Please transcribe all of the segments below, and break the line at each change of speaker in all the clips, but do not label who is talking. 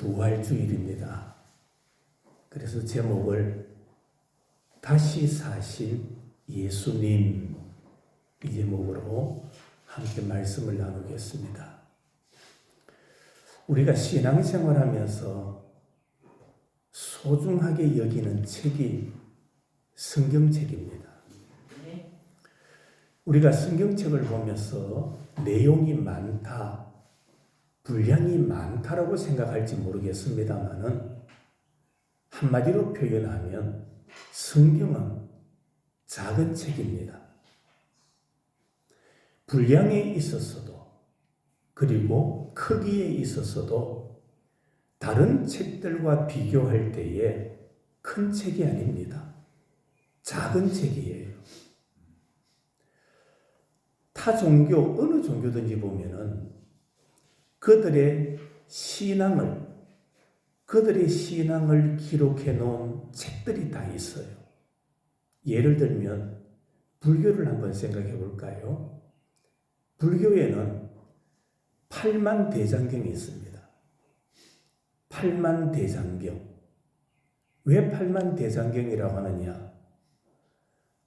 부활주일입니다. 그래서 제목을 다시 사신 예수님, 이 제목으로 함께 말씀을 나누겠습니다. 우리가 신앙생활하면서 소중하게 여기는 책이 성경책입니다. 우리가 성경책을 보면서 내용이 많다, 분량이 많다라고 생각할지 모르겠습니다만은 한마디로 표현하면 성경은 작은 책입니다. 분량에 있었어도 그리고 크기에 있었어도 다른 책들과 비교할 때에 큰 책이 아닙니다. 작은 책이에요. 타 종교, 어느 종교든지 보면은 그들의 신앙을 기록해 놓은 책들이 다 있어요. 예를 들면 불교를 한번 생각해 볼까요? 불교에는 8만 대장경이 있습니다. 8만 대장경. 왜 8만 대장경이라고 하느냐?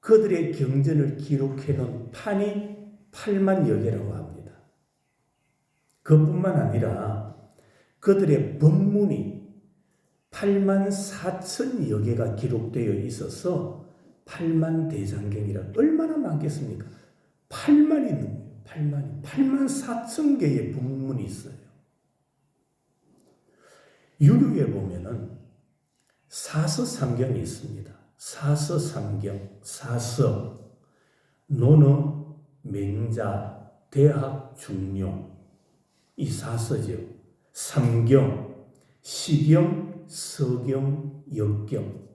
그들의 경전을 기록해 놓은 판이 8만여 개라고 합니다. 그뿐만 아니라 그들의 법문이 8만 4천여 개가 기록되어 있어서 8만 대장경이라 얼마나 많겠습니까? 8만이 넘어요. 8만 4천 개의 법문이 있어요. 유교에 보면은 사서삼경이 있습니다. 사서삼경, 사서, 논어, 맹자, 대학, 중용, 이 사서죠. 삼경, 시경, 서경, 역경.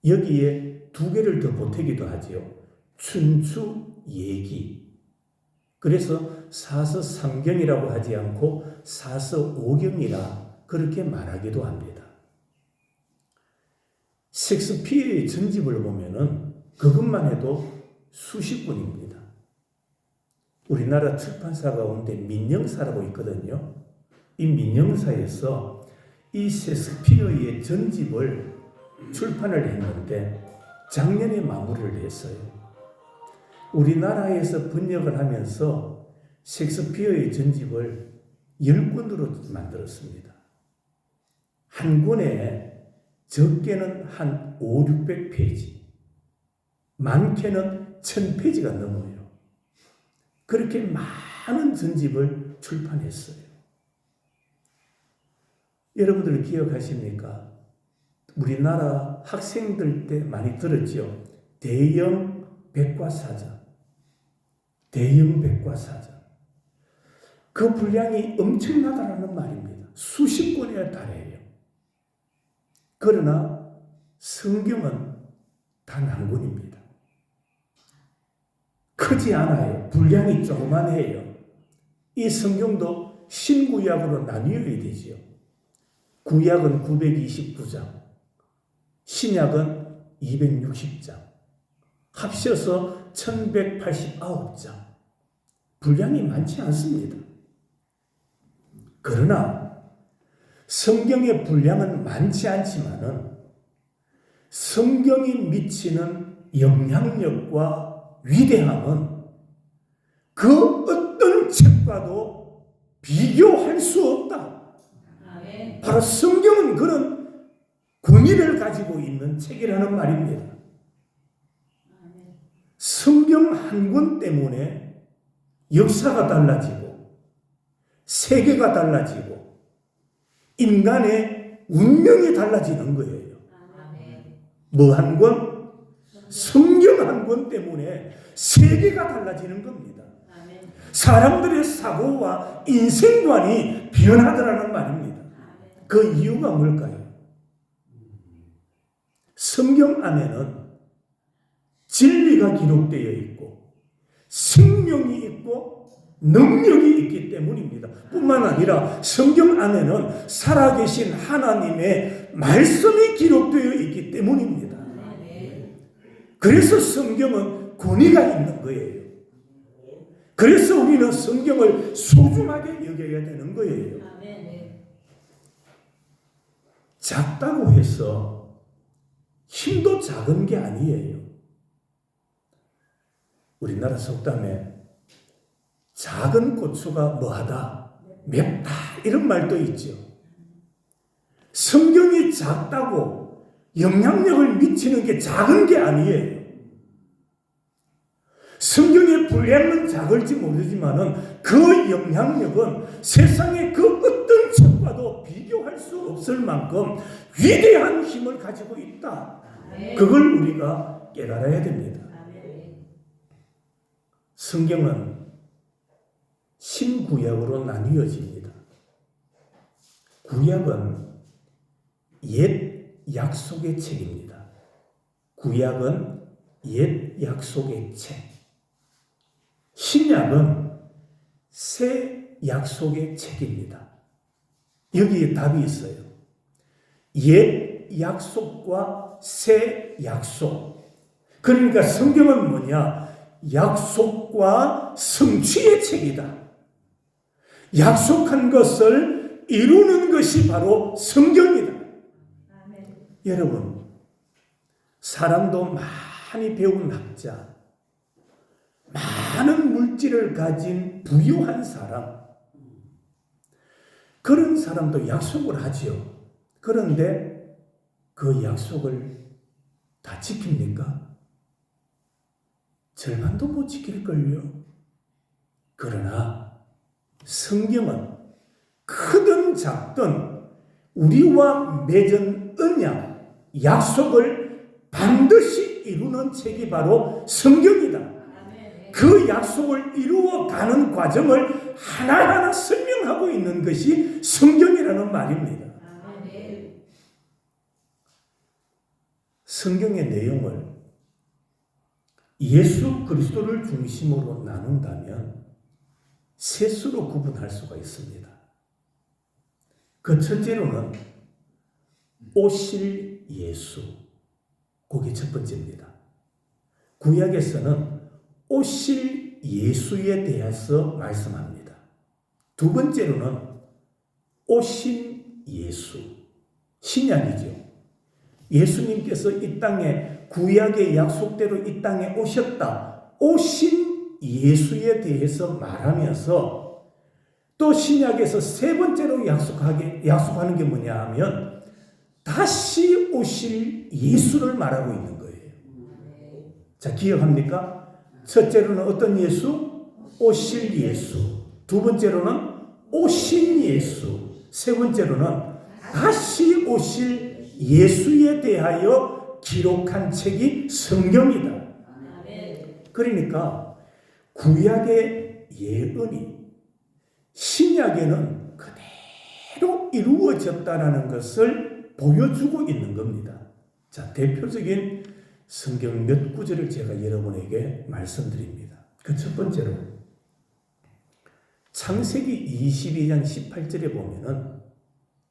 여기에 두 개를 더 보태기도 하죠. 춘추, 예기. 그래서 사서삼경이라고 하지 않고 사서오경이라 그렇게 말하기도 합니다. 셰익스피어의 전집을 보면은 그것만 해도 수십 권입니다. 우리나라 출판사 가운데 민영사라고 있거든요. 이 민영사에서 이 셰익스피어의 전집을 출판을 했는데 작년에 마무리를 했어요. 우리나라에서 번역을 하면서 셰익스피어의 전집을 10권으로 만들었습니다. 한 권에 적게는 한 500~600페이지, 많게는 1000페이지가 넘어요. 그렇게 많은 전집을 출판했어요. 여러분들 기억하십니까? 우리나라 학생들 때 많이 들었죠. 대형 백과사전. 대형 백과사전. 그 분량이 엄청나다라는 말입니다. 수십 권에 달해요. 그러나 성경은 단 한 권입니다. 크지 않아요. 분량이 조그만해요. 이 성경도 신구약으로 나뉘어야 되지요. 구약은 929장, 신약은 260장, 합쳐서 1189장. 분량이 많지 않습니다. 그러나 성경의 분량은 많지 않지만은 성경이 미치는 영향력과 위대함은 그 어떤 책과도 비교할 수 없다. 아멘. 바로 성경은 그런 권위를 가지고 있는 책이라는 말입니다. 아멘. 성경 한 권 때문에 역사가 달라지고 세계가 달라지고 인간의 운명이 달라지는 거예요. 뭐 한 권? 성경 한 권 때문에 세계가 달라지는 겁니다. 아멘. 사람들의 사고와 인생관이 변하더라는 말입니다. 아멘. 그 이유가 뭘까요? 성경 안에는 진리가 기록되어 있고 생명이 있고 능력이 있기 때문입니다. 뿐만 아니라 성경 안에는 살아계신 하나님의 말씀이 기록되어 있기 때문입니다. 그래서 성경은 권위가 있는 거예요. 그래서 우리는 성경을 소중하게 여겨야 되는 거예요. 작다고 해서 힘도 작은 게 아니에요. 우리나라 속담에 작은 고추가 뭐하다? 맵다. 이런 말도 있죠. 성경이 작다고 영향력을 미치는 게 작은 게 아니에요. 성경의 분량은 작을지 모르지만은 그 영향력은 세상의 그 어떤 책과도 비교할 수 없을 만큼 위대한 힘을 가지고 있다. 그걸 우리가 깨달아야 됩니다. 성경은 신구약으로 나뉘어집니다. 구약은 옛 약속의 책입니다. 구약은 옛 약속의 책. 신약은 새 약속의 책입니다. 여기에 답이 있어요. 옛 약속과 새 약속. 그러니까 성경은 뭐냐? 약속과 성취의 책이다. 약속한 것을 이루는 것이 바로 성경이다. 아멘. 여러분, 사람도 많이 배운 학자, 많은 물질을 가진 부유한 사람, 그런 사람도 약속을 하지요. 그런데 그 약속을 다 지킵니까? 절반도 못 지킬걸요. 그러나 성경은 크든 작든 우리와 맺은 언약, 약속을 반드시 이루는 책이 바로 성경이다. 그 약속을 이루어가는 과정을 하나하나 설명하고 있는 것이 성경이라는 말입니다. 성경의 내용을 예수 그리스도를 중심으로 나눈다면 셋으로 구분할 수가 있습니다. 그 첫째로는 오실 예수, 그게 첫 번째입니다. 구약에서는 오실 예수에 대해서 말씀합니다. 두 번째로는 오신 예수, 신약이죠. 예수님께서 이 땅에 구약의 약속대로 이 땅에 오셨다. 오신 예수에 대해서 말하면서 또 신약에서 세 번째로 약속하는 게 뭐냐 하면 다시 오실 예수를 말하고 있는 거예요. 자, 기억합니까? 첫째로는 어떤 예수? 오실 예수. 두 번째로는 오신 예수. 세 번째로는 다시 오실 예수에 대하여 기록한 책이 성경이다. 그러니까 구약의 예언이 신약에는 그대로 이루어졌다는 것을 보여주고 있는 겁니다. 자, 대표적인 성경 몇 구절을 제가 여러분에게 말씀드립니다. 그 첫 번째로 창세기 22장 18절에 보면은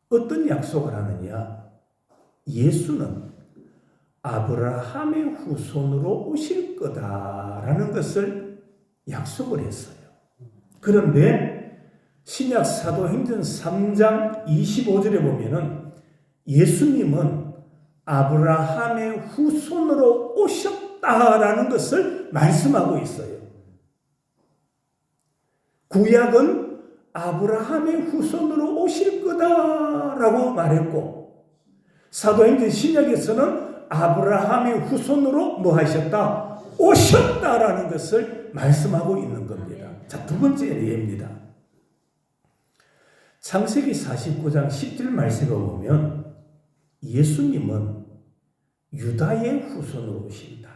어떤 약속을 하느냐? 예수는 아브라함의 후손으로 오실 거다라는 것을 약속을 했어요. 그런데 신약 사도행전 3장 25절에 보면은 예수님은 아브라함의 후손으로 오셨다라는 것을 말씀하고 있어요. 구약은 아브라함의 후손으로 오실 거다라고 말했고 사도행전 신약에서는 아브라함의 후손으로 뭐 하셨다? 오셨다라는 것을 말씀하고 있는 겁니다. 자, 두 번째 예입니다. 창세기 49장 10절 말씀을 보면 예수님은 유다의 후손으로 오신다.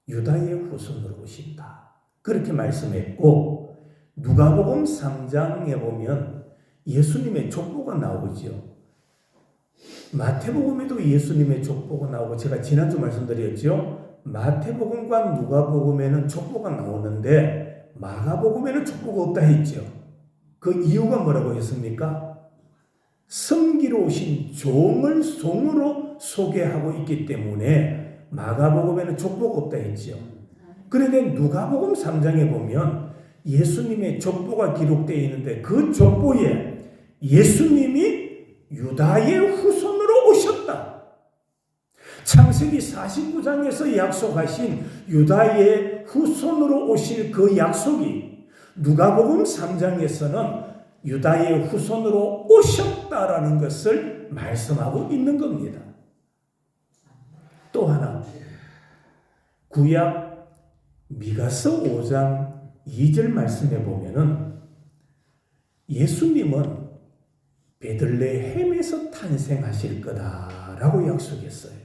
유다의 후손으로 오신다. 그렇게 말씀했고 누가복음 3장에 보면 예수님의 족보가 나오죠. 마태복음에도 예수님의 족보가 나오고 제가 지난주 말씀드렸죠. 마태복음과 누가복음에는 족보가 나오는데 마가복음에는 족보가 없다 했죠. 그 이유가 뭐라고 했습니까? 성기로 오신 종을 송으로 소개하고 있기 때문에 마가복음에는 족보가 없다 했죠. 그런데 누가복음 3장에 보면 예수님의 족보가 기록되어 있는데 그 족보에 예수님이 유다의 후손으로 오셨다. 창세기 49장에서 약속하신 유다의 후손으로 오실 그 약속이 누가복음 3장에서는 유다의 후손으로 오셨다라는 것을 말씀하고 있는 겁니다. 또 하나, 구약 미가서 5장 2절 말씀에 보면은 예수님은 베들레헴에서 탄생하실 거다라고 약속했어요.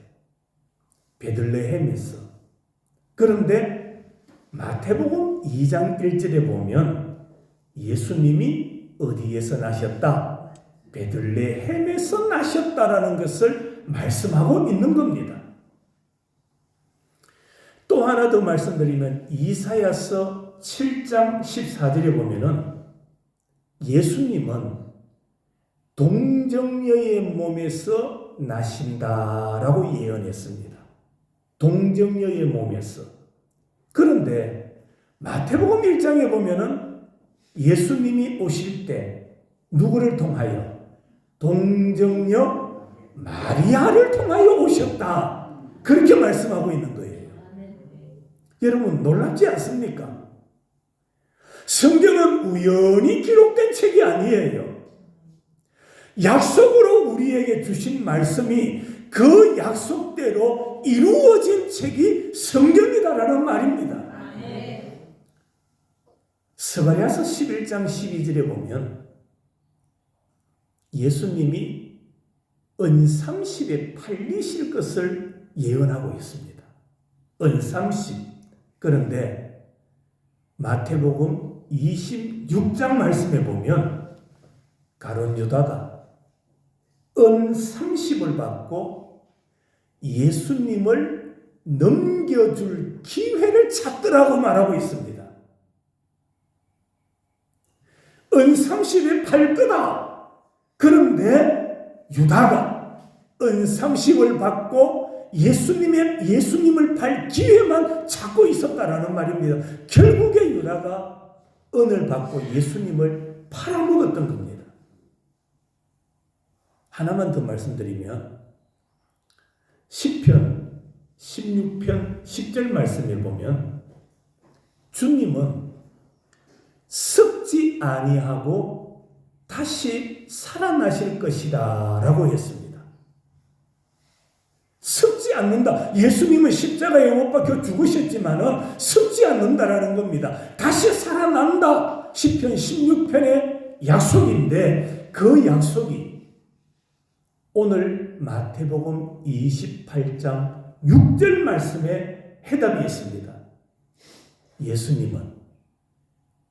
베들레헴에서. 그런데 마태복음 2장 1절에 보면 예수님이 어디에서 나셨다? 베들레헴에서 나셨다라는 것을 말씀하고 있는 겁니다. 또 하나 더 말씀드리면 이사야서 7장 14절에 보면은 예수님은 동정녀의 몸에서 나신다라고 예언했습니다. 동정녀의 몸에서. 그런데 마태복음 1장에 보면은 예수님이 오실 때 누구를 통하여? 동정녀 마리아를 통하여 오셨다. 그렇게 말씀하고 있는 거예요. 여러분 놀랍지 않습니까? 성경은 우연히 기록된 책이 아니에요. 약속으로 우리에게 주신 말씀이 그 약속대로 이루어진 책이 성경이다라는 말입니다. 스가랴서 11장 12절에 보면 예수님이 은삼십에 팔리실 것을 예언하고 있습니다. 은삼십. 그런데 마태복음 26장 말씀에 보면 가룟 유다가 은30을 받고 예수님을 넘겨줄 기회를 찾더라고 말하고 있습니다. 은30에 팔 거다. 그런데 유다가 은30을 받고 예수님을 팔 기회만 찾고 있었다라는 말입니다. 결국에 유다가 은을 받고 예수님을 팔아먹었던 겁니다. 하나만 더 말씀드리면 시편 16편 10절 말씀을 보면 주님은 썩지 아니하고 다시 살아나실 것이다 라고 했습니다. 썩지 않는다. 예수님은 십자가에 못 박혀 죽으셨지만은 썩지 않는다라는 겁니다. 다시 살아난다. 시편 16편의 약속인데 그 약속이 오늘 마태복음 28장 6절 말씀에 해답이 있습니다. 예수님은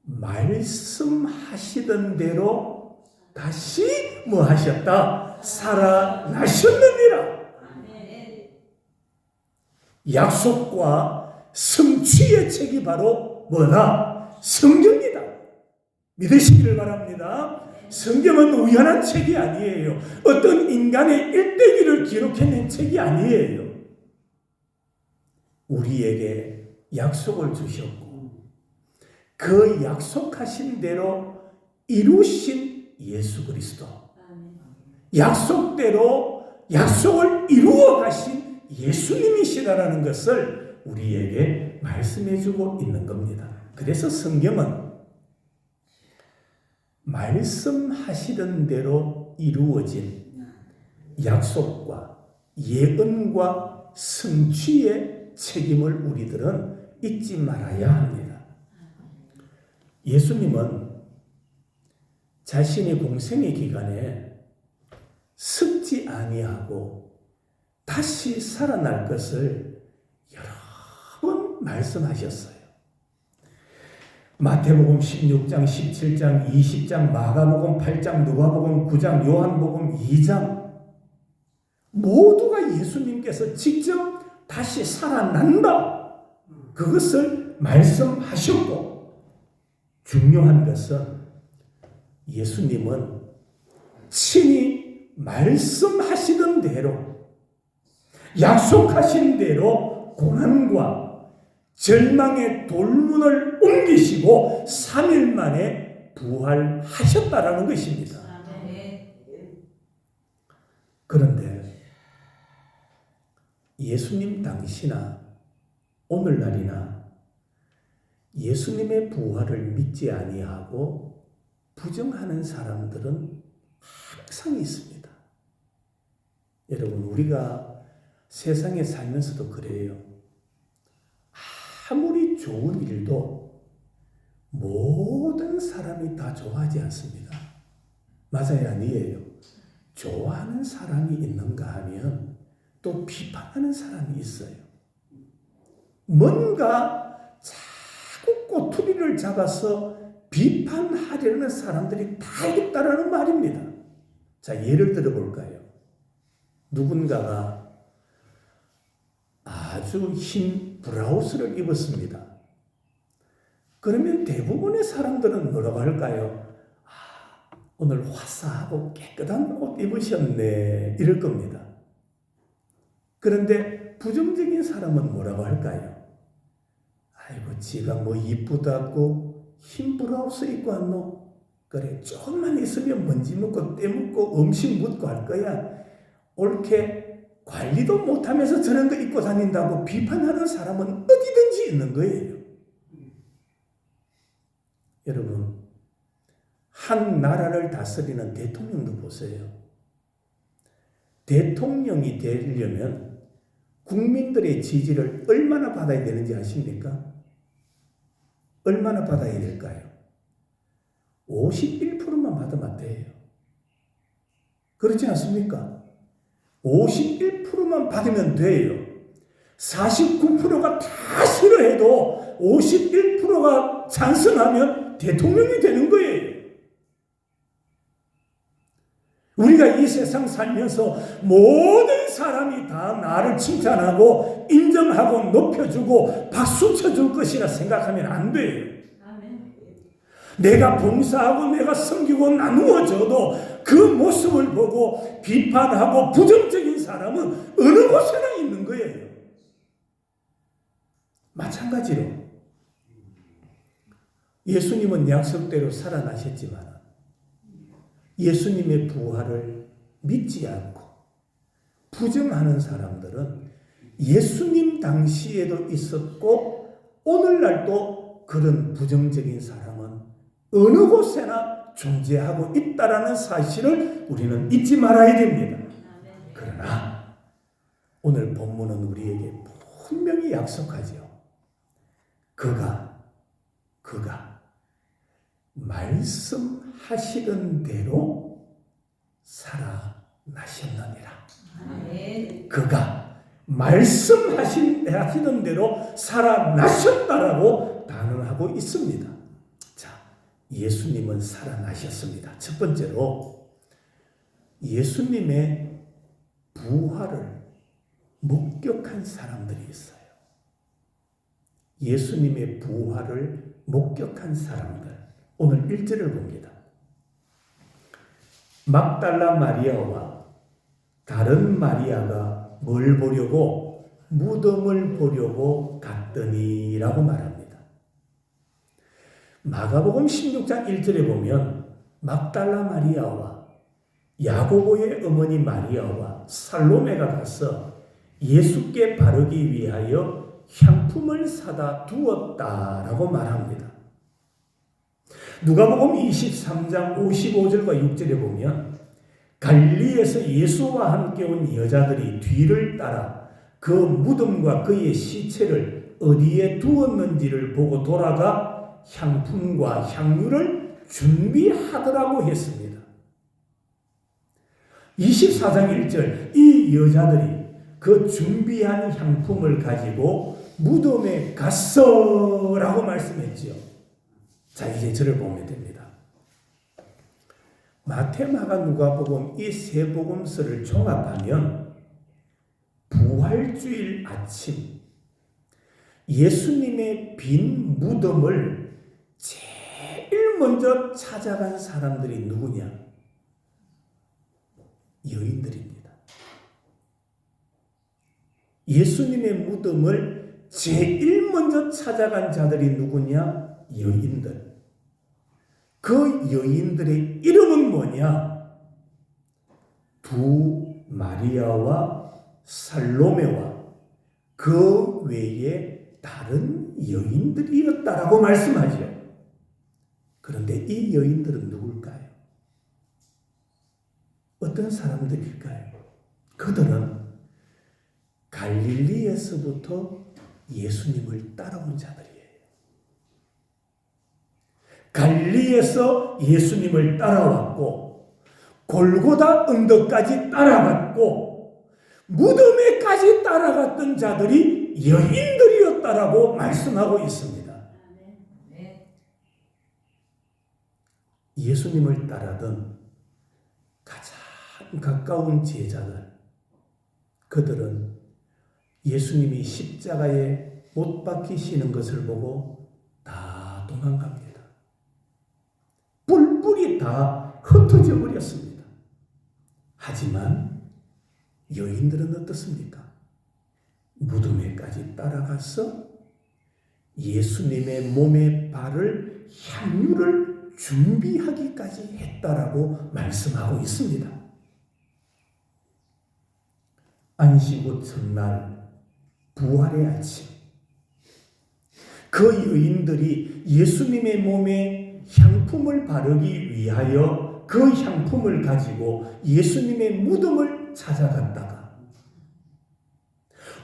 말씀하시던 대로 다시 뭐 하셨다? 살아나셨느니라. 약속과 성취의 책이 바로 뭐다? 성경이다. 믿으시기를 바랍니다. 성경은 우연한 책이 아니에요. 어떤 인간의 일대기를 기록해낸 책이 아니에요. 우리에게 약속을 주셨고 그 약속하신 대로 이루신 예수 그리스도, 약속대로 약속을 이루어 가신 예수님이시다라는 것을 우리에게 말씀해주고 있는 겁니다. 그래서 성경은 말씀하시던 대로 이루어진 약속과 예언과 성취의 책임을 우리들은 잊지 말아야 합니다. 예수님은 자신의 공생의 기간에 썩지 아니하고 다시 살아날 것을 여러 번 말씀하셨어요. 마태복음 16장, 17장, 20장, 마가복음 8장, 누가복음 9장, 요한복음 2장 모두가 예수님께서 직접 다시 살아난다. 그것을 말씀하셨고 중요한 것은 예수님은 친히 말씀하시던 대로 약속하신 대로 고난과 절망의 돌문을 옮기시고 3일 만에 부활하셨다라는 것입니다. 예수님 당시나 오늘날이나 예수님의 부활을 믿지 아니하고 부정하는 사람들은 항상 있습니다. 여러분, 우리가 세상에 살면서도 그래요. 아무리 좋은 일도 모든 사람이 다 좋아하지 않습니다. 맞아요, 아니에요? 좋아하는 사람이 있는가 하면 또 비판하는 사람이 있어요. 뭔가 자꾸 꼬투리를 잡아서 비판하려는 사람들이 다 있다라는 말입니다. 자, 예를 들어 볼까요? 누군가가 아주 흰 브라우스를 입었습니다. 그러면 대부분의 사람들은 뭐라고 할까요? 오늘 화사하고 깨끗한 옷 입으셨네, 이럴 겁니다. 그런데 부정적인 사람은 뭐라고 할까요? 아이고, 지가 뭐 이쁘다고 흰 브라우스 입고 왔노? 그래, 조금만 있으면 먼지 묻고 때 묻고 음식 묻고 할 거야. 옳게 관리도 못하면서 저런 거 입고 다닌다고 비판하는 사람은 어디든지 있는 거예요. 여러분, 한 나라를 다스리는 대통령도 보세요. 대통령이 되려면 국민들의 지지를 얼마나 받아야 되는지 아십니까? 얼마나 받아야 될까요? 51%만 받으면 돼요. 그렇지 않습니까? 51%만 받으면 돼요. 49%가 다 싫어해도 51%가 찬성하면 대통령이 되는 거예요. 우리가 이 세상 살면서 모든 사람이 다 나를 칭찬하고 인정하고 높여주고 박수 쳐줄 것이라 생각하면 안 돼요. 내가 봉사하고 내가 섬기고 나누어져도 그 모습을 보고 비판하고 부정적인 사람은 어느 곳에나 있는 거예요. 마찬가지로 예수님은 약속대로 살아나셨지만 예수님의 부활을 믿지 않고 부정하는 사람들은 예수님 당시에도 있었고 오늘날도 그런 부정적인 사람은 어느 곳에나 존재하고 있다라는 사실을 우리는 잊지 말아야 됩니다. 그러나 오늘 본문은 우리에게 분명히 약속하죠. 그가 말씀하시던 대로 살아나셨느니라. 그가 말씀하시던 대로 살아나셨다라고 단언하고 있습니다. 자, 예수님은 살아나셨습니다. 첫 번째로 예수님의 부활을 목격한 사람들이 있어요. 예수님의 부활을 목격한 사람들. 오늘 1절을 봅니다. 막달라 마리아와 다른 마리아가 뭘 보려고? 무덤을 보려고 갔더니라고 말합니다. 마가복음 16장 1절에 보면 막달라 마리아와 야고보의 어머니 마리아와 살로메가 가서 예수께 바르기 위하여 향품을 사다 두었다라고 말합니다. 누가복음 23장 55절과 6절에 보면 갈릴리에서 예수와 함께 온 여자들이 뒤를 따라 그 무덤과 그의 시체를 어디에 두었는지를 보고 돌아가 향품과 향유를 준비하더라고 했습니다. 24장 1절 이 여자들이 그 준비한 향품을 가지고 무덤에 갔어라고 말씀했지요. 자, 이제 저를 보면 됩니다. 마태, 마가, 누가복음 이 세 복음서를 종합하면 부활주일 아침 예수님의 빈 무덤을 제일 먼저 찾아간 사람들이 누구냐? 여인들입니다. 예수님의 무덤을 제일 먼저 찾아간 자들이 누구냐? 여인들. 그 여인들의 이름은 뭐냐? 두 마리아와 살로메와 그 외에 다른 여인들이었다라고 말씀하죠. 그런데 이 여인들은 누굴까요? 어떤 사람들일까요? 그들은 갈릴리에서부터 예수님을 따라온 자들이에요. 갈릴리에서 예수님을 따라왔고 골고다 언덕까지 따라갔고 무덤에까지 따라갔던 자들이 여인들이었다라고 말씀하고 있습니다. 예수님을 따르던 가장 가까운 제자들, 그들은 예수님이 십자가에 못 박히시는 것을 보고 다 도망갑니다. 뿔뿔이 다 흩어져 버렸습니다. 하지만 여인들은 어떻습니까? 무덤에까지 따라가서 예수님의 몸에 바를 향유를 준비하기까지 했다라고 말씀하고 있습니다. 안식옷 첫날 부활의 아침, 그 여인들이 예수님의 몸에 향품을 바르기 위하여 그 향품을 가지고 예수님의 무덤을 찾아갔다가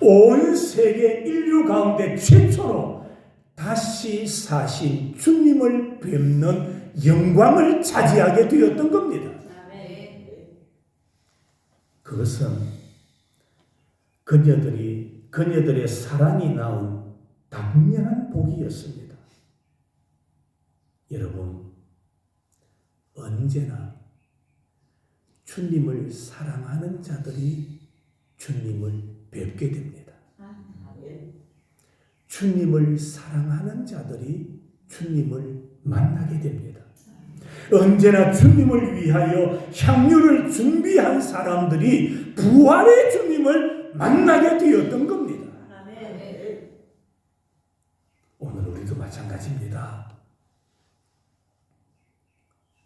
온 세계 인류 가운데 최초로 다시 사신 주님을 뵙는 영광을 차지하게 되었던 겁니다. 그것은 그녀들의 사랑이 낳은 당연한 복이었습니다. 여러분, 언제나 주님을 사랑하는 자들이 주님을 뵙게 됩니다. 주님을 사랑하는 자들이 주님을 만나게 됩니다. 언제나 주님을 위하여 향유를 준비한 사람들이 부활의 주님을 만나게 되었던 겁니다. 오늘 우리도 마찬가지입니다.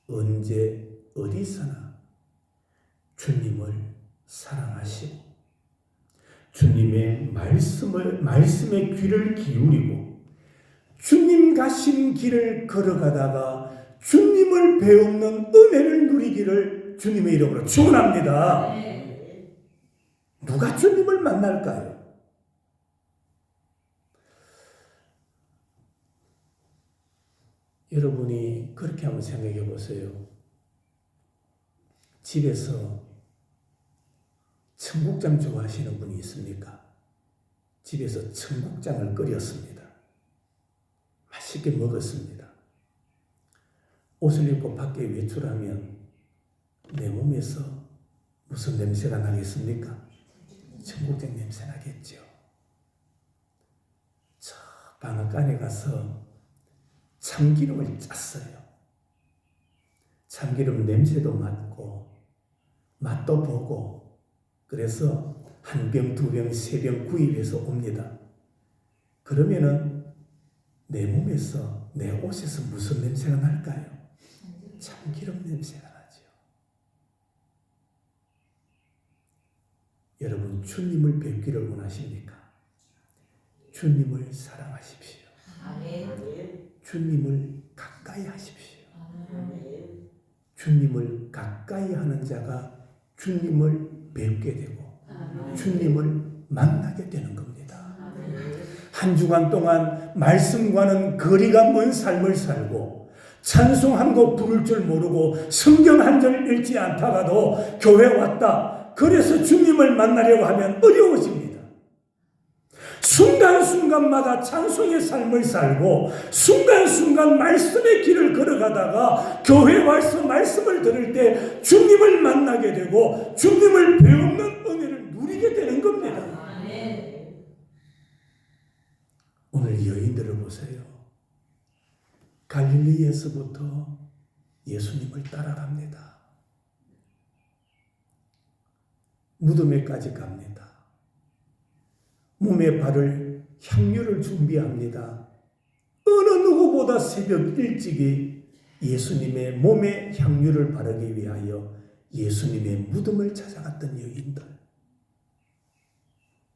언제 어디서나 주님을 사랑하시고 주님의 말씀에 귀를 기울이고 주님 가신 길을 걸어가다가 주님을 배우는 은혜를 누리기를 주님의 이름으로 축원합니다. 누가 주님을 만날까요? 여러분이 그렇게 한번 생각해 보세요. 집에서 청국장 좋아하시는 분이 있습니까? 집에서 청국장을 끓였습니다. 맛있게 먹었습니다. 옷을 입고 밖에 외출하면 내 몸에서 무슨 냄새가 나겠습니까? 청국장 냄새 나겠죠. 저 방앗간에 가서 참기름을 짰어요. 참기름 냄새도 맡고 맛도 보고 그래서 한 병, 두 병, 세 병 구입해서 옵니다. 그러면은 내 몸에서 내 옷에서 무슨 냄새가 날까요? 참기름 냄새가 나죠. 여러분, 주님을 뵙기를 원하십니까? 주님을 사랑하십시오. 주님을 가까이 하십시오. 주님을 가까이 하는 자가 주님을 뵙게 되고 주님을 만나게 되는 겁니다. 한 주간 동안 말씀과는 거리가 먼 삶을 살고 찬송 한 곡 부를 줄 모르고 성경 한 절 읽지 않다가도 교회 왔다. 그래서 주님을 만나려고 하면 어려워집니다. 순간순간마다 찬송의 삶을 살고 순간순간 말씀의 길을 걸어가다가 교회 와서 말씀을 들을 때 주님을 만나게 되고 주님을 배우는 은혜를 누리게 되는 겁니다. 오늘 여인들을 보세요. 갈릴리에서부터 예수님을 따라갑니다. 무덤에까지 갑니다. 몸에 바를 향유를 준비합니다. 어느 누구보다 새벽 일찍이 예수님의 몸에 향유를 바르기 위하여 예수님의 무덤을 찾아갔던 여인들.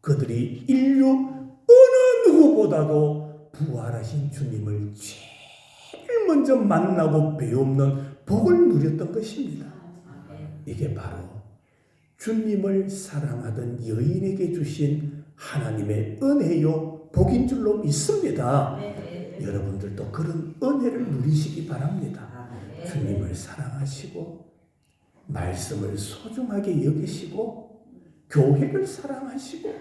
그들이 인류 어느 누구보다도 부활하신 주님을 제일 먼저 만나고 배우는 복을 누렸던 것입니다. 이게 바로 주님을 사랑하던 여인에게 주신 하나님의 은혜요 복인 줄로 믿습니다. 여러분들도 그런 은혜를 누리시기 바랍니다. 주님을 사랑하시고 말씀을 소중하게 여기시고 교회를 사랑하시고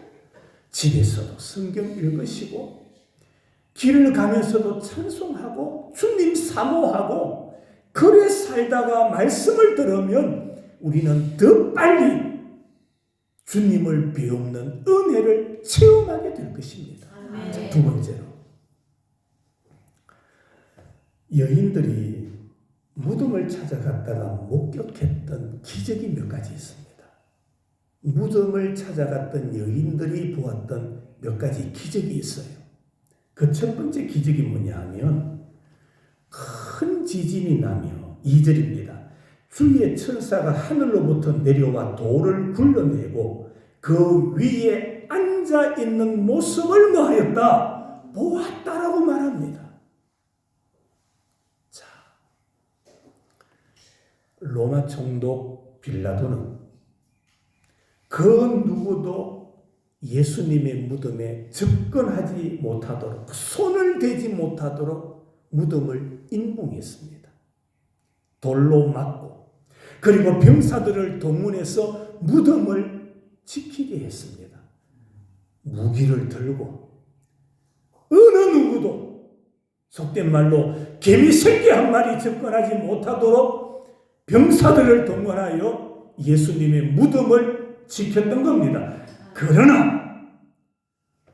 집에서도 성경 읽으시고 길을 가면서도 찬송하고 주님 사모하고 그래 살다가 말씀을 들으면 우리는 더 빨리 주님을 배우는 은혜를 체험하게 될 것입니다. 자, 두 번째로 여인들이 무덤을 찾아갔다가 목격했던 기적이 몇 가지 있습니다. 무덤을 찾아갔던 여인들이 보았던 몇 가지 기적이 있어요. 그 첫 번째 기적이 뭐냐 하면 큰 지진이 나며 2절입니다. 주의 천사가 하늘로부터 내려와 돌을 굴러내고 그 위에 앉아있는 모습을 뭐하였다? 보았다라고 말합니다. 자, 로마 총독 빌라도는 그 누구도 예수님의 무덤에 접근하지 못하도록 손을 대지 못하도록 무덤을 인봉했습니다. 돌로 막고 그리고 병사들을 동원해서 무덤을 지키게 했습니다. 무기를 들고 어느 누구도 속된 말로 개미 새끼 한 마리 접근하지 못하도록 병사들을 동원하여 예수님의 무덤을 지켰던 겁니다. 그러나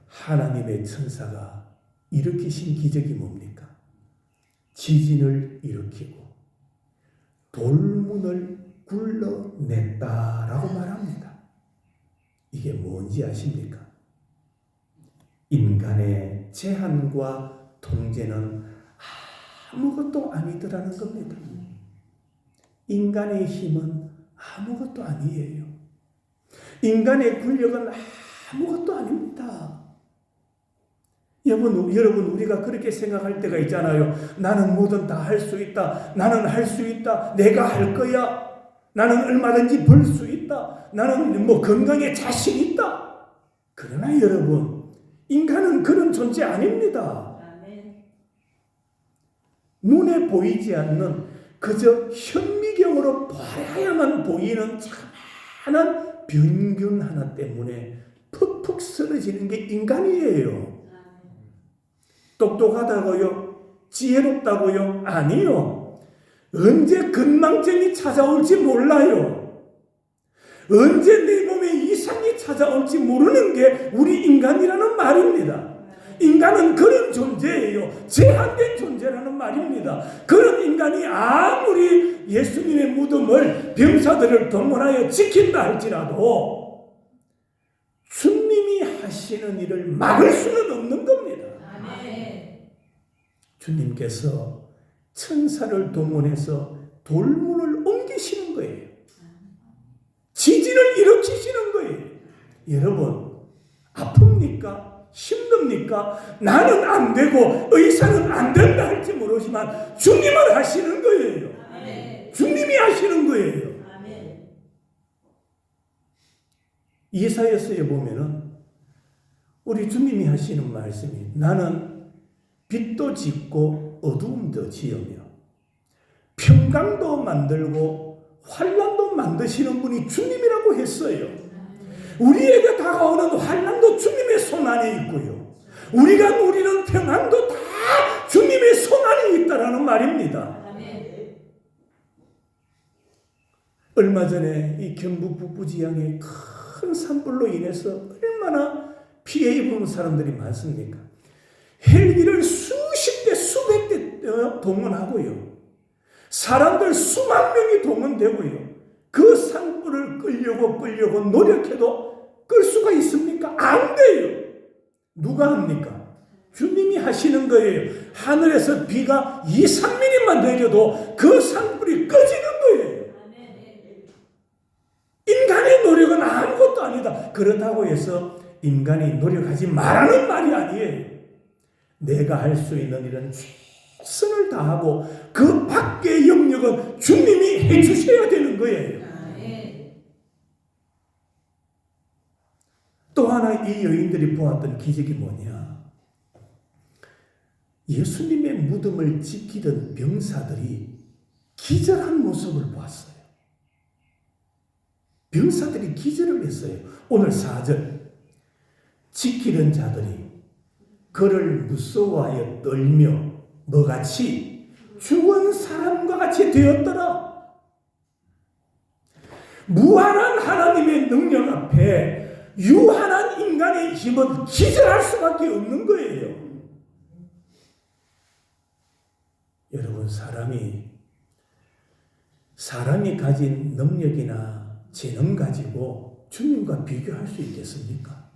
하나님의 천사가 일으키신 기적이 뭡니까? 지진을 일으키고 돌문을 굴러냈다라고 말합니다. 이게 뭔지 아십니까? 인간의 제한과 통제는 아무것도 아니더라는 겁니다. 인간의 힘은 아무것도 아니에요. 인간의 권력은 아무것도 아닙니다. 여러분 우리가 그렇게 생각할 때가 있잖아요. 나는 뭐든 다 할 수 있다. 나는 할 수 있다. 내가 할 거야. 나는 얼마든지 벌 수 있다. 나는 건강에 자신 있다. 그러나 여러분, 인간은 그런 존재 아닙니다. 눈에 보이지 않는 그저 현미경으로 봐야만 보이는 참한 병균 하나 때문에 푹푹 쓰러지는 게 인간이에요. 똑똑하다고요? 지혜롭다고요? 아니요. 언제 건망증이 찾아올지 몰라요. 언제 내 몸에 이상이 찾아올지 모르는 게 우리 인간이라는 말입니다. 인간은 그런 존재예요. 제한된 존재라는 말입니다. 그런 인간이 아무리 예수님의 무덤을 병사들을 동원하여 지킨다 할지라도 주님이 하시는 일을 막을 수는 없는 겁니다. 주님께서 천사를 동원해서 돌문을 옮기시는 거예요. 지진을 일으키시는 거예요. 여러분, 아픕니까? 힘듭니까? 나는 안 되고 의사는 안 된다 할지 모르지만 주님은 하시는 거예요. 주님이 하시는 거예요. 이사야서에 보면은 우리 주님이 하시는 말씀이 나는 빛도 짓고 어두움도 지으며 평강도 만들고 환난도 만드시는 분이 주님이라고 했어요. 우리에게 다가오는 환난도 주님의 손 안에 있고요. 우리가 누리는 평안도 다 주님의 손 안에 있다라는 말입니다. 얼마 전에 이 경북 북부지방의 큰 산불로 인해서 얼마나 피해 입은 사람들이 많습니까? 헬기를 수십 대 수백 대 동원하고요. 사람들 수만 명이 동원되고요. 그 산불을 끌려고 노력해도 끌 수가 있습니까? 안 돼요. 누가 합니까? 주님이 하시는 거예요. 하늘에서 비가 2-3mm만 내려도 그 산불이 꺼지는 거예요. 인간의 노력은 아무것도 아니다. 그렇다고 해서 인간이 노력하지 말라는 말이 아니에요. 내가 할 수 있는 일은 최선을 다하고 그 밖의 영역은 주님이 해주셔야 되는 거예요. 또 하나 이 여인들이 보았던 기적이 뭐냐? 예수님의 무덤을 지키던 병사들이 기절한 모습을 보았어요. 병사들이 기절을 했어요. 오늘 4절 지키던 자들이 그를 무서워하여 떨며 뭐같이 죽은 사람과 같이 되었더라. 무한한 하나님의 능력 앞에 유한한 인간의 힘은 기절할 수밖에 없는 거예요. 여러분, 사람이 가진 능력이나 재능 가지고 주님과 비교할 수 있겠습니까?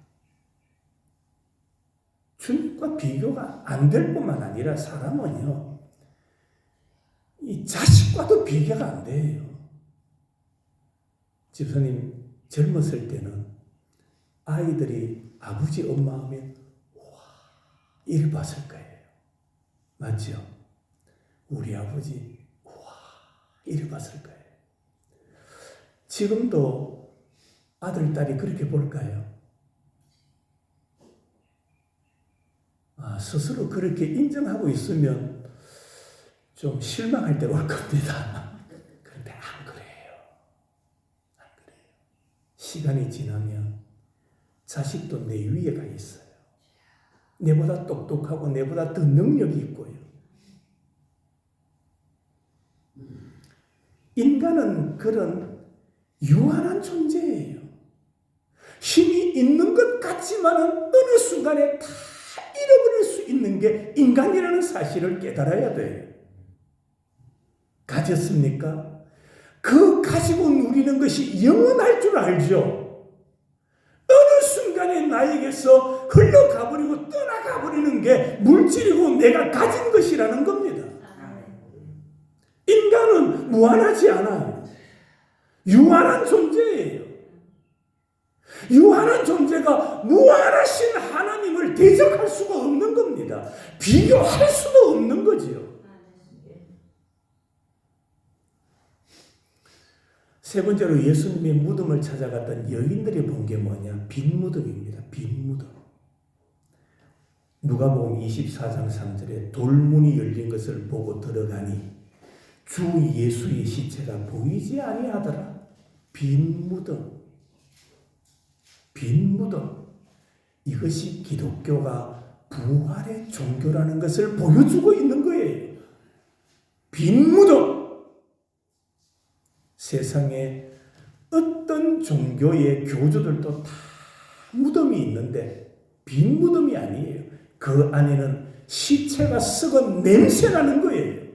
주님과 비교가 안 될 뿐만 아니라 사람은요, 이 자식과도 비교가 안 돼요. 집사님 젊었을 때는 아이들이 아버지 엄마 하면 와 이래 봤을 거예요. 맞죠? 우리 아버지 와 이래 봤을 거예요. 지금도 아들 딸이 그렇게 볼까요? 스스로 그렇게 인정하고 있으면 좀 실망할 때가 올 겁니다. 그런데 안 그래요. 안 그래요. 시간이 지나면 자식도 내 위에 가 있어요. 내보다 똑똑하고 내보다 더 능력이 있고요. 인간은 그런 유한한 존재예요. 힘이 있는 것 같지만은 어느 순간에 다 잃어버릴 수 있는 게 인간이라는 사실을 깨달아야 돼요. 가졌습니까? 그 가지고 누리는 것이 영원할 줄 알죠. 어느 순간에 나에게서 흘러가버리고 떠나가버리는 게 물질이고 내가 가진 것이라는 겁니다. 인간은 무한하지 않아요. 유한한 존재예요. 유한한 존재가 무한하신 하나님을 대적할 수가 없는 겁니다. 비교할 수도 없는 거지요. 세 번째로 예수님의 무덤을 찾아갔던 여인들이 본 게 뭐냐? 빈 무덤입니다. 빈 무덤. 누가복음 24장 3절에 돌문이 열린 것을 보고 들어가니 주 예수의 시체가 보이지 아니하더라. 빈 무덤. 빈 무덤. 이것이 기독교가 부활의 종교라는 것을 보여주고 있는 거예요. 빈 무덤. 세상에 어떤 종교의 교주들도 다 무덤이 있는데 빈 무덤이 아니에요. 그 안에는 시체가 썩은 냄새나는 거예요.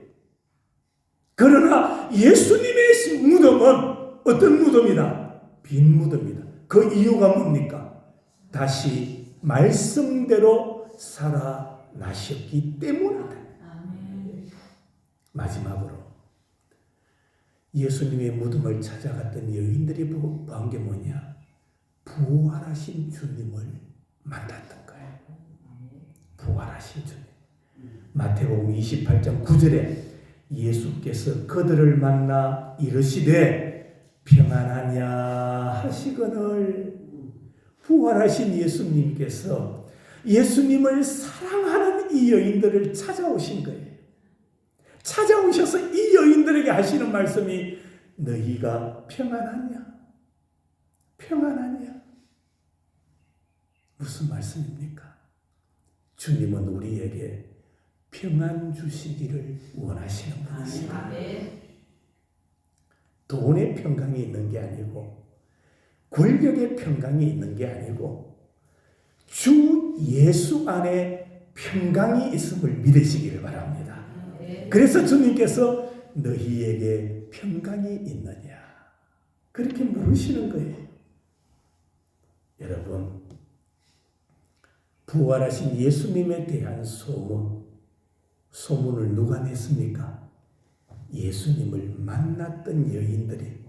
그러나 예수님의 무덤은 어떤 무덤이다? 빈 무덤이다. 그 이유가 뭡니까? 다시 말씀대로 살아나셨기 때문이다. 마지막으로 예수님의 무덤을 찾아갔던 여인들이 본 게 뭐냐? 부활하신 주님을 만났던 거예요. 부활하신 주님. 마태복음 28장 9절에 예수께서 그들을 만나 이르시되 평안하냐 하시거늘. 부활하신 예수님께서 예수님을 사랑하는 이 여인들을 찾아오신 거예요. 찾아오셔서 이 여인들에게 하시는 말씀이 너희가 평안하냐? 평안하냐? 무슨 말씀입니까? 주님은 우리에게 평안 주시기를 원하시는 분이시다. 돈의 평강이 있는 게 아니고 권력의 평강이 있는 게 아니고 주 예수 안에 평강이 있음을 믿으시기를 바랍니다. 그래서 주님께서 너희에게 평강이 있느냐 그렇게 물으시는 거예요. 여러분, 부활하신 예수님에 대한 소문을 누가 냈습니까? 예수님을 만났던 여인들이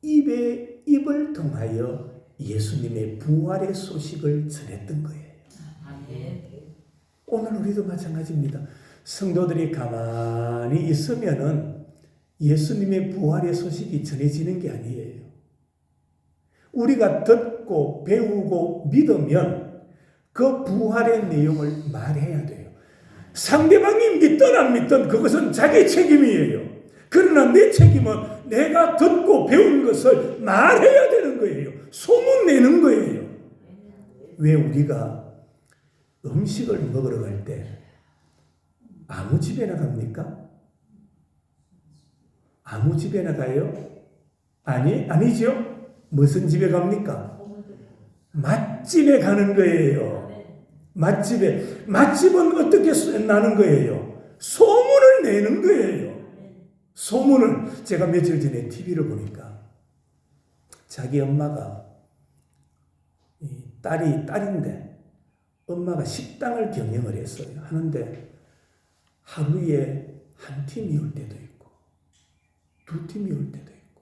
입에 입을 통하여 예수님의 부활의 소식을 전했던 거예요. 오늘 우리도 마찬가지입니다. 성도들이 가만히 있으면은 예수님의 부활의 소식이 전해지는 게 아니에요. 우리가 듣고 배우고 믿으면 그 부활의 내용을 말해야 돼요. 상대방이 믿든 안 믿든 그것은 자기 책임이에요. 그러나 내 책임은 내가 듣고 배운 것을 말해야 되는 거예요. 소문내는 거예요. 왜 우리가 음식을 먹으러 갈 때 아무 집에나 갑니까? 아무 집에나 가요? 아니죠? 무슨 집에 갑니까? 맛집에 가는 거예요. 맛집은 어떻게 나는 거예요? 소문을 내는 거예요. 소문을. 제가 며칠 전에 TV를 보니까 자기 엄마가 딸인데 엄마가 식당을 경영을 했어요. 하는데 하루에 한 팀이 올 때도 있고 두 팀이 올 때도 있고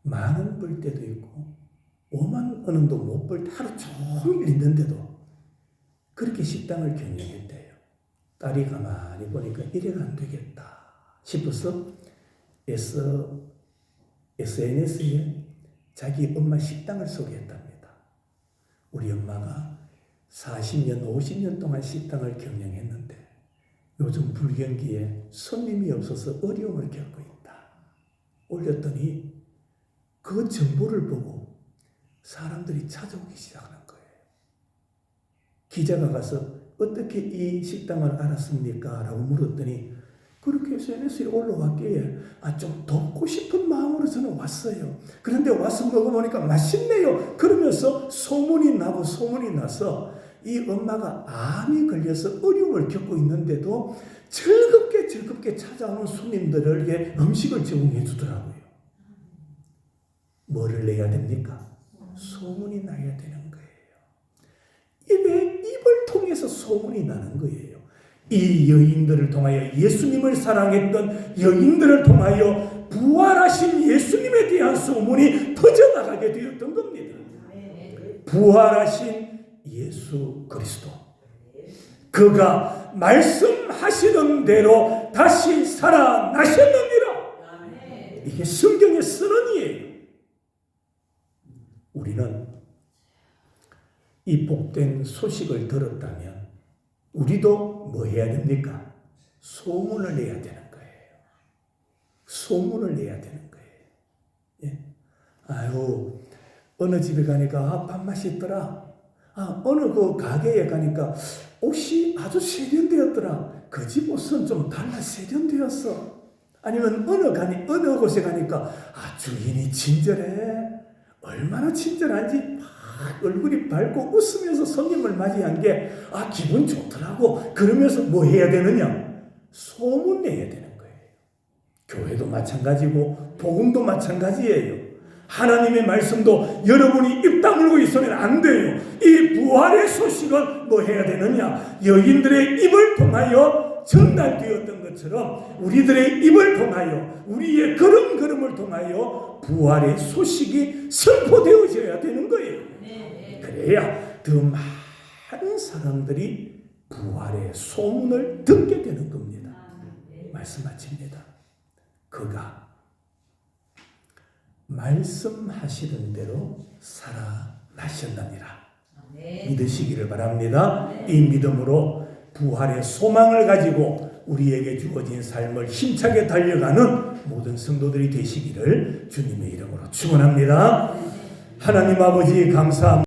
10,000원 벌 때도 있고 5만 원도 못 벌 때 하루 종일 있는데도 그렇게 식당을 경영했대요. 딸이 가만히 보니까 이래가 안 되겠다 싶어서 SNS에 자기 엄마 식당을 소개했답니다. 우리 엄마가 40년, 50년 동안 식당을 경영했는데 요즘 불경기에 손님이 없어서 어려움을 겪고 있다. 올렸더니 그 정보를 보고 사람들이 찾아오기 시작하는 거예요. 기자가 가서 어떻게 이 식당을 알았습니까? 라고 물었더니 그렇게 SNS에 올라왔기에 좀 돕고 싶은 마음으로 저는 왔어요. 그런데 와서 먹어보니까 맛있네요. 그러면서 소문이 나서 이 엄마가 암이 걸려서 어려움을 겪고 있는데도 즐겁게 찾아오는 손님들에게 음식을 제공해 주더라고요. 뭐를 내야 됩니까? 소문이 나야 되는 거예요. 입을 통해서 소문이 나는 거예요. 이 여인들을 통하여 예수님을 사랑했던 여인들을 통하여 부활하신 예수님에 대한 소문이 퍼져나가게 되었던 겁니다. 부활하신 예수 그리스도. 그가 말씀하시던 대로 다시 살아나셨느니라. 이게 성경의 선언이에요. 우리는 이 복된 소식을 들었다면 우리도 뭐 해야 됩니까? 소문을 내야 되는 거예요. 소문을 내야 되는 거예요. 예? 아유, 어느 집에 가니까 밥맛이 있더라. 어느 그 가게에 가니까 옷이 아주 세련되었더라. 그 집 옷은 좀 달라 세련되었어. 아니면 어느 곳에 가니까 주인이 친절해. 얼마나 친절한지 막 얼굴이 밝고 웃으면서 손님을 맞이한 게 기분 좋더라고. 그러면서 뭐 해야 되느냐? 소문 내야 되는 거예요. 교회도 마찬가지고 복음도 마찬가지예요. 하나님의 말씀도 여러분이 입 다물고 있으면 안 돼요. 이 부활의 소식은 뭐 해야 되느냐? 여인들의 입을 통하여 전달되었던 것처럼 우리들의 입을 통하여 우리의 걸음을 통하여 부활의 소식이 선포되어져야 되는 거예요. 그래야 더 많은 사람들이 부활의 소문을 듣게 되는 겁니다. 말씀하십니다. 그가 말씀하시던 대로 살아나셨느니라. 믿으시기를 바랍니다. 이 믿음으로 부활의 소망을 가지고 우리에게 주어진 삶을 힘차게 달려가는 모든 성도들이 되시기를 주님의 이름으로 축원합니다. 하나님 아버지 감사합니다.